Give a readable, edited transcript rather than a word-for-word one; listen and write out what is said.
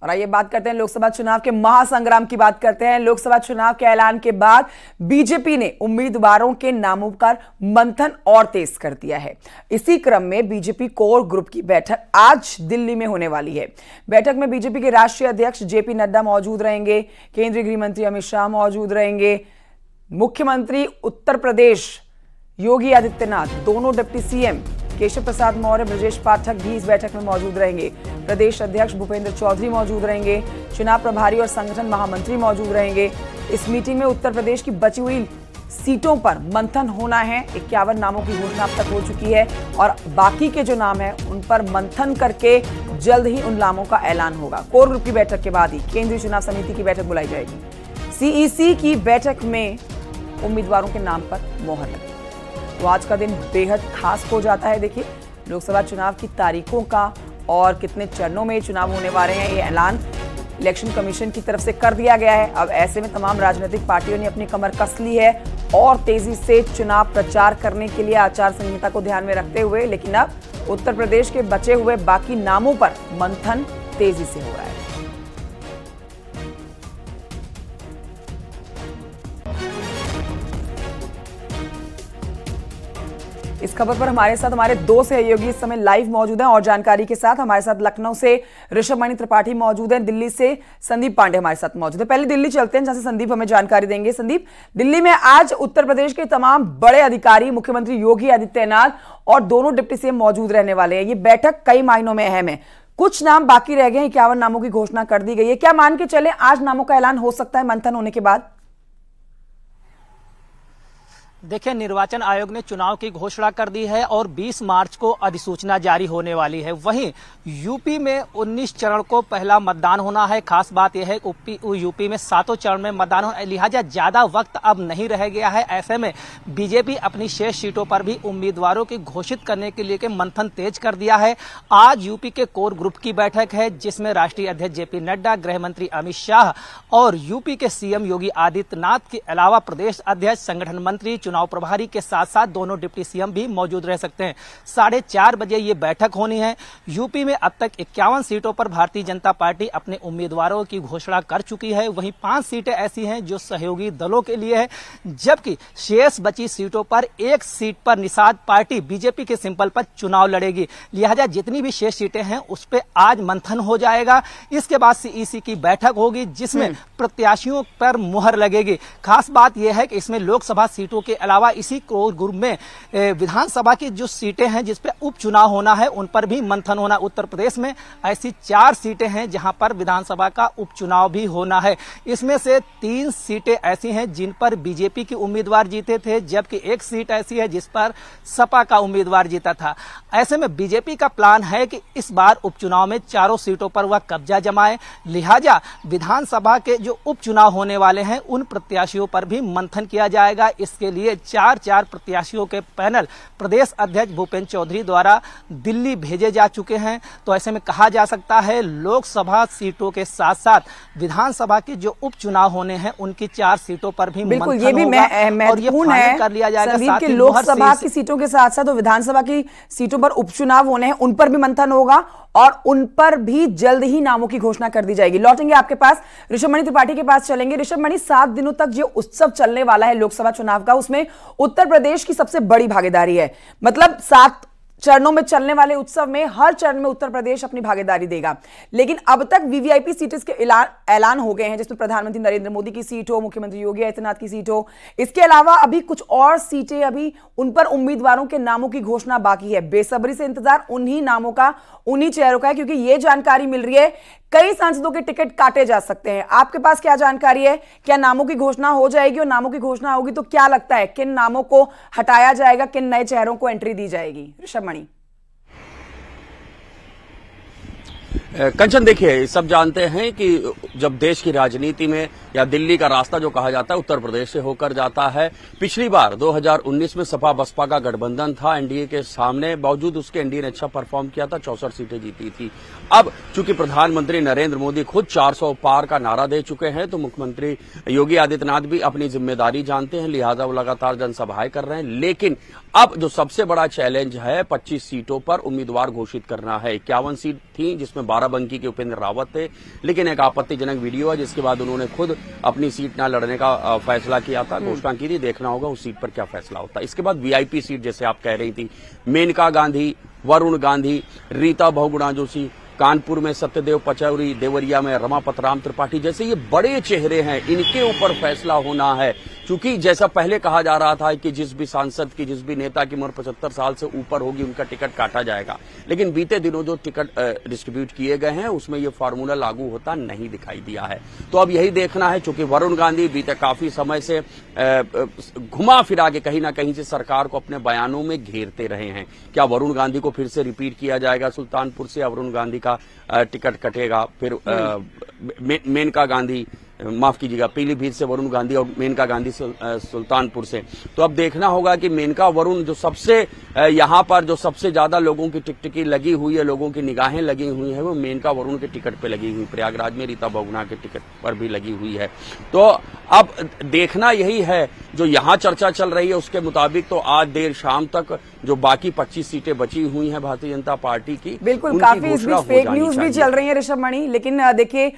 और आइए बात करते हैं लोकसभा चुनाव के महासंग्राम की बात करते हैं। लोकसभा चुनाव के ऐलान के बाद बीजेपी ने उम्मीदवारों के नामों पर मंथन और तेज कर दिया है। इसी क्रम में बीजेपी कोर ग्रुप की बैठक आज दिल्ली में होने वाली है। बैठक में बीजेपी के राष्ट्रीय अध्यक्ष जेपी नड्डा मौजूद रहेंगे, केंद्रीय गृह मंत्री अमित शाह मौजूद रहेंगे, मुख्यमंत्री उत्तर प्रदेश योगी आदित्यनाथ, दोनों डिप्टी सीएम केशव प्रसाद मौर्य, ब्रजेश पाठक भी इस बैठक में मौजूद रहेंगे। प्रदेश अध्यक्ष भूपेंद्र चौधरी मौजूद रहेंगे, चुनाव प्रभारी और संगठन महामंत्री मौजूद रहेंगे। इस मीटिंग में उत्तर प्रदेश की बची हुई सीटों पर मंथन होना है। 51 नामों की घोषणा अब तक हो चुकी है और बाकी के जो नाम है उन पर मंथन करके जल्द ही उन नामों का ऐलान होगा। कोर ग्रुप की बैठक के बाद ही केंद्रीय चुनाव समिति की बैठक बुलाई जाएगी। सीईसी की बैठक में उम्मीदवारों के नाम पर मोहर लगी। तो आज का दिन बेहद खास हो जाता है। देखिए, लोकसभा चुनाव की तारीखों का और कितने चरणों में चुनाव होने वाले हैं, ये ऐलान इलेक्शन कमीशन की तरफ से कर दिया गया है। अब ऐसे में तमाम राजनीतिक पार्टियों ने अपनी कमर कस ली है और तेजी से चुनाव प्रचार करने के लिए आचार संहिता को ध्यान में रखते हुए, लेकिन अब उत्तर प्रदेश के बचे हुए बाकी नामों पर मंथन तेजी से हो रहा है। इस खबर पर हमारे साथ हमारे दो सहयोगी इस समय लाइव मौजूद हैं और जानकारी के साथ। हमारे साथ लखनऊ से ऋषभ मणि त्रिपाठी मौजूद हैं, दिल्ली से संदीप पांडे हमारे साथ मौजूद है। पहले दिल्ली चलते हैं जहां से संदीप हमें जानकारी देंगे। संदीप, दिल्ली में आज उत्तर प्रदेश के तमाम बड़े अधिकारी, मुख्यमंत्री योगी आदित्यनाथ और दोनों डिप्टी सीएम मौजूद रहने वाले हैं। ये बैठक कई मायनों में अहम है। कुछ नाम बाकी रह गए हैं, 51 नामों की घोषणा कर दी गई है। क्या मान के चले आज नामों का ऐलान हो सकता है मंथन होने के बाद? देखिए, निर्वाचन आयोग ने चुनाव की घोषणा कर दी है और 20 मार्च को अधिसूचना जारी होने वाली है। वहीं यूपी में 19 चरण को पहला मतदान होना है। खास बात यह है कि यूपी में 7 चरण में मतदान होना है, लिहाजा ज्यादा वक्त अब नहीं रह गया है। ऐसे में बीजेपी अपनी शेष सीटों पर भी उम्मीदवारों की घोषित करने के लिए मंथन तेज कर दिया है। आज यूपी के कोर ग्रुप की बैठक है जिसमें राष्ट्रीय अध्यक्ष जेपी नड्डा, गृह मंत्री अमित शाह और यूपी के सीएम योगी आदित्यनाथ के अलावा प्रदेश अध्यक्ष, संगठन मंत्री, चुनाव प्रभारी के साथ साथ दोनों डिप्टी सीएम भी मौजूद रह सकते हैं। 4:30 बजे ये बैठक होनी है। यूपी में अब तक 51 सीटों पर भारतीय जनता पार्टी अपने उम्मीदवारों की घोषणा कर चुकी है। वहीं 5 सीटें ऐसी हैं जो सहयोगी दलों के लिए है, जबकि शेष बची सीटों पर एक सीट पर निषाद पार्टी बीजेपी के सिंपल पर चुनाव लड़ेगी। लिहाजा जितनी भी शेष सीटें हैं उस पर आज मंथन हो जाएगा। इसके बाद सीईसी की बैठक होगी जिसमें प्रत्याशियों पर मुहर लगेगी। खास बात यह है कि इसमें लोकसभा सीटों के अलावा इसी कोर ग्रुप में विधानसभा की जो सीटें हैं जिस पे उपचुनाव होना है उन पर भी मंथन होना। उत्तर प्रदेश में ऐसी 4 सीटें हैं जहां पर विधानसभा का उपचुनाव भी होना है। इसमें से 3 सीटें ऐसी हैं जिन पर बीजेपी के उम्मीदवार जीते थे, जबकि एक सीट ऐसी है जिस पर सपा का उम्मीदवार जीता था। ऐसे में बीजेपी का प्लान है कि इस बार उपचुनाव में 4 सीटों पर वह कब्जा जमाए। लिहाजा विधानसभा के जो उपचुनाव होने वाले हैं उन प्रत्याशियों पर भी मंथन किया जाएगा। इसके लिए 4 प्रत्याशियों के पैनल प्रदेश अध्यक्ष भूपेंद्र चौधरी द्वारा दिल्ली भेजे जा चुके हैं। तो ऐसे में कहा जा सकता है लोकसभा सीटों के साथ साथ विधानसभा के जो उपचुनाव होने हैं उनकी 4 सीटों पर भी बिल्कुल मंथन ये भी महत्वपूर्ण है कर लिया जाएगा। कि लोकसभा की सीटों के साथ साथ विधानसभा की सीटों पर उपचुनाव होने हैं, उन पर भी मंथन होगा और उन पर भी जल्द ही नामों की घोषणा कर दी जाएगी। लौटेंगे आपके पास, ऋषभ मणि त्रिपाठी के पास चलेंगे। ऋषभ मणि, 7 दिनों तक जो उत्सव चलने वाला है लोकसभा चुनाव का, उसमें उत्तर प्रदेश की सबसे बड़ी भागीदारी है। मतलब 7 चरणों में चलने वाले उत्सव में हर चरण में उत्तर प्रदेश अपनी भागीदारी देगा। लेकिन अब तक वीवीआईपी सीटें के ऐलान हो गए हैं जिसमें प्रधानमंत्री नरेंद्र मोदी की सीट हो, मुख्यमंत्री योगी आदित्यनाथ की सीट हो। इसके अलावा अभी कुछ और सीटें, अभी उन पर उम्मीदवारों के नामों की घोषणा बाकी है। बेसब्री से इंतजार उन्हीं नामों का, उन्हीं चेहरों का है, क्योंकि यह जानकारी मिल रही है कई सांसदों के टिकट काटे जा सकते हैं। आपके पास क्या जानकारी है? क्या नामों की घोषणा हो जाएगी? और नामों की घोषणा होगी तो क्या लगता है किन नामों को हटाया जाएगा, किन नए चेहरों को एंट्री दी जाएगी? ऋषभ मणि। कंचन, देखिए, सब जानते हैं कि जब देश की राजनीति में या दिल्ली का रास्ता जो कहा जाता है उत्तर प्रदेश से होकर जाता है। पिछली बार 2019 में सपा बसपा का गठबंधन था एनडीए के सामने, बावजूद उसके एनडीए ने अच्छा परफॉर्म किया था, 64 सीटें जीती थी। अब चूंकि प्रधानमंत्री नरेंद्र मोदी खुद 400 पार का नारा दे चुके हैं, तो मुख्यमंत्री योगी आदित्यनाथ भी अपनी जिम्मेदारी जानते हैं, लिहाजा वो लगातार जनसभाएं कर रहे हैं। लेकिन अब जो सबसे बड़ा चैलेंज है 25 सीटों पर उम्मीदवार घोषित करना है। 51 सीट थी जिसमें 12 बाराबंकी के उपेंद्र रावत थे, लेकिन एक आपत्तिजनक वीडियो है जिसके बाद उन्होंने खुद अपनी सीट न लड़ने का फैसला किया था, घोषणा की थी। देखना होगा उस सीट पर क्या फैसला होता है। इसके बाद वीआईपी सीट जैसे आप कह रही थी, मेनका गांधी, वरुण गांधी, रीता बहुगुणा जोशी, कानपुर में सत्यदेव पचौरी, देवरिया में रमापत राम त्रिपाठी, जैसे ये बड़े चेहरे हैं, इनके ऊपर फैसला होना है। क्योंकि जैसा पहले कहा जा रहा था कि जिस भी सांसद की, जिस भी नेता की उम्र 75 साल से ऊपर होगी उनका टिकट काटा जाएगा, लेकिन बीते दिनों जो टिकट डिस्ट्रीब्यूट किए गए हैं उसमें ये फार्मूला लागू होता नहीं दिखाई दिया है। तो अब यही देखना है, चूंकि वरुण गांधी बीते काफी समय से घुमा फिरा के कहीं ना कहीं से सरकार को अपने बयानों में घेरते रहे हैं। क्या वरुण गांधी को फिर से रिपीट किया जाएगा सुल्तानपुर से, या वरुण गांधी का टिकट कटेगा? फिर मेनका गांधी, माफ कीजिएगा, पीलीभीत से वरुण गांधी और मेनका गांधी सुल्तानपुर से। तो अब देखना होगा कि मेनका वरुण जो सबसे यहां पर जो सबसे ज्यादा लोगों की टिकटिकी लगी हुई है, लोगों की निगाहें लगी हुई है, वो मेनका वरुण के टिकट पे लगी हुई। प्रयागराज में रीता बहुगुणा के टिकट पर भी लगी हुई है। तो अब देखना यही है, जो यहां चर्चा चल रही है उसके मुताबिक तो आज देर शाम तक जो बाकी 25 सीटें बची हुई हैं भारतीय जनता पार्टी की, बिल्कुल काफी इस बीच फेक न्यूज भी चल रही है ऋषभ मणि। लेकिन देखिए